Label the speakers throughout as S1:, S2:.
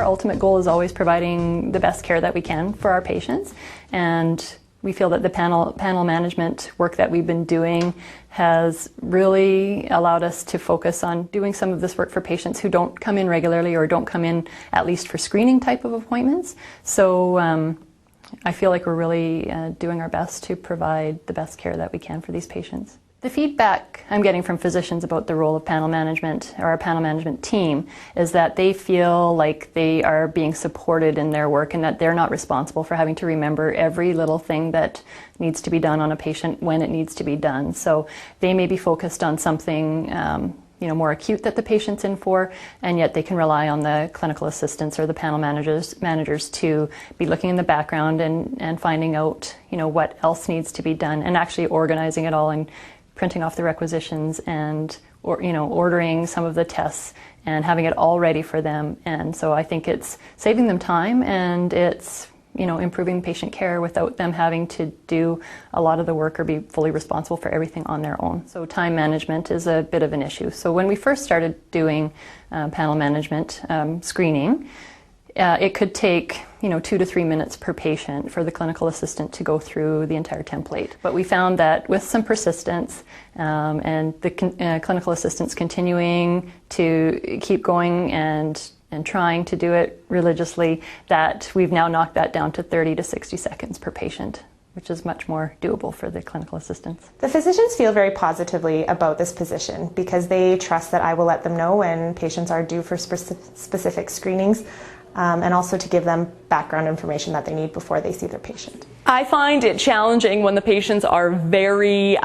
S1: ultimate goal is always providing the best care that we can for our patients, and we feel that the panel management work that we've been doing has really allowed us to focus on doing some of this work for patients who don't come in regularly or don't come in at least for screening type of appointments. So I feel like we're really doing our best to provide the best care that we can for these patients. The feedback I'm getting from physicians about the role of panel management, or our panel management team, is that they feel like they are being supported in their work and that they're not responsible for having to remember every little thing that needs to be done on a patient when it needs to be done. So they may be focused on something more acute that the patient's in for, and yet they can rely on the clinical assistants or the panel managers to be looking in the background and finding out what else needs to be done, and actually organizing it all and printing off the requisitions and ordering some of the tests and having it all ready for them. And so I think it's saving them time, and it's improving patient care without them having to do a lot of the work or be fully responsible for everything on their own. So time management is a bit of an issue. So when we first started doing panel management screening, it could take 2 to 3 minutes per patient for the clinical assistant to go through the entire template. But we found that with some persistence and the clinical assistants continuing to keep going and trying to do it religiously, that we've now knocked that down to 30 to 60 seconds per patient, which is much more doable for the clinical assistants.
S2: The physicians feel very positively about this position because they trust that I will let them know when patients are due for specific screenings, and also to give them background information that they need before they see their patient.
S3: I find it challenging when the patients are very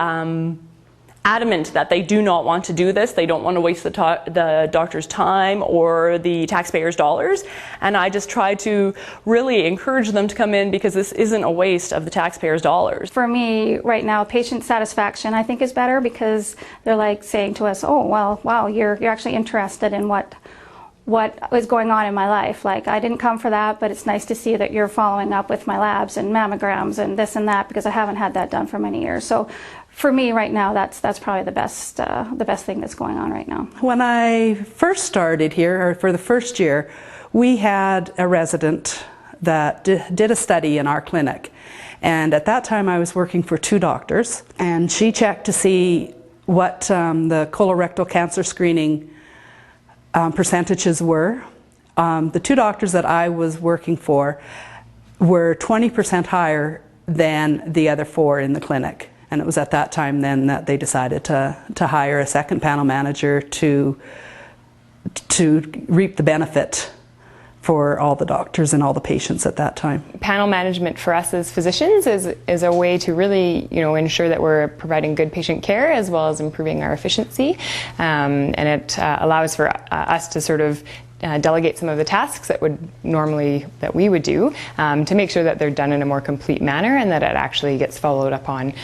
S3: adamant that they do not want to do this. They don't want to waste the doctor's time or the taxpayers' dollars. And I just try to really encourage them to come in because this isn't a waste of the taxpayers' dollars.
S4: For me, right now, patient satisfaction I think is better because they're like saying to us, oh, well, wow, you're actually interested in what is going on in my life. Like, I didn't come for that, but it's nice to see that you're following up with my labs and mammograms and this and that, because I haven't had that done for many years. So for me right now, that's probably the best thing that's going on right now.
S5: When I first started here, or for the first year, we had a resident that did a study in our clinic. And at that time I was working for 2 doctors, and she checked to see what the colorectal cancer screening percentages were. The 2 doctors that I was working for were 20% higher than the other 4 in the clinic. And it was at that time then that they decided to hire a second panel manager to reap the benefit for all the doctors and all the patients at that time.
S6: Panel management for us as physicians is a way to really ensure that we're providing good patient care as well as improving our efficiency, and it allows for us to sort of delegate some of the tasks that we would do to make sure that they're done in a more complete manner and that it actually gets followed up on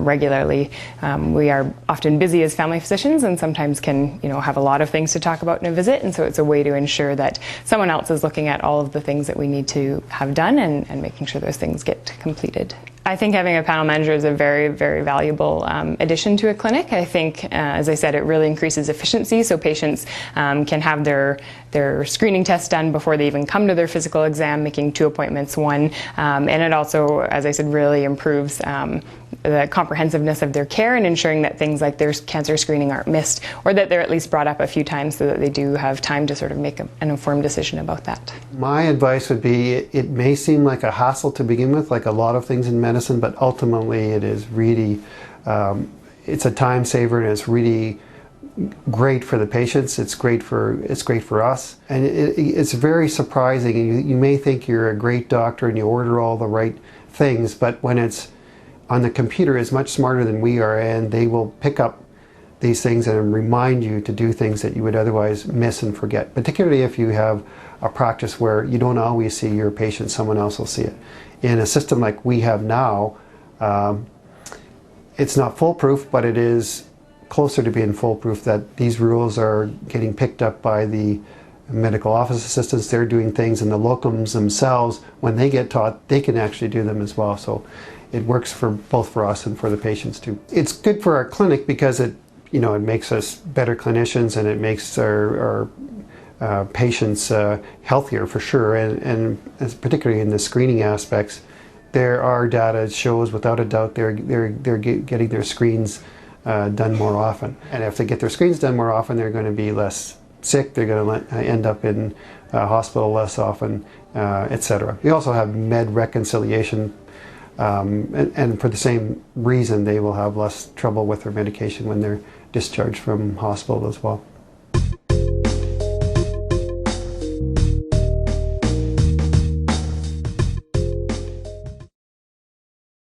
S6: regularly. We are often busy as family physicians and sometimes can have a lot of things to talk about in a visit, and so it's a way to ensure that someone else is looking at all of the things that we need to have done and making sure those things get completed. I think having a panel manager is a very, very valuable addition to a clinic. I think, as I said, it really increases efficiency, so patients can have their screening tests done before they even come to their physical exam, making 2 appointments, one. And it also, as I said, really improves the comprehensiveness of their care and ensuring that things like their cancer screening aren't missed, or that they're at least brought up a few times so that they do have time to sort of make an informed decision about that.
S7: My advice would be, it may seem like a hassle to begin with, like a lot of things in medicine, but ultimately it is really, it's a time saver, and it's really great for the patients. It's great for us, and it's very surprising. You may think you're a great doctor and you order all the right things, but when it's on the computer, it's much smarter than we are, and they will pick up these things and remind you to do things that you would otherwise miss and forget, particularly if you have a practice where you don't always see your patient, someone else will see it. In a system like we have now, it's not foolproof, but it is closer to being foolproof, that these rules are getting picked up by the medical office assistants. They're doing things, and the locums themselves, when they get taught, they can actually do them as well. So it works for both for us and for the patients too. It's good for our clinic because it makes us better clinicians, and it makes our patients healthier for sure, and particularly in the screening aspects. There are data that shows without a doubt they're getting their screens done more often. And if they get their screens done more often, they're going to be less sick, they're going to end up in hospital less often, etc. We also have med reconciliation, and for the same reason they will have less trouble with their medication when they're discharged from hospital as well.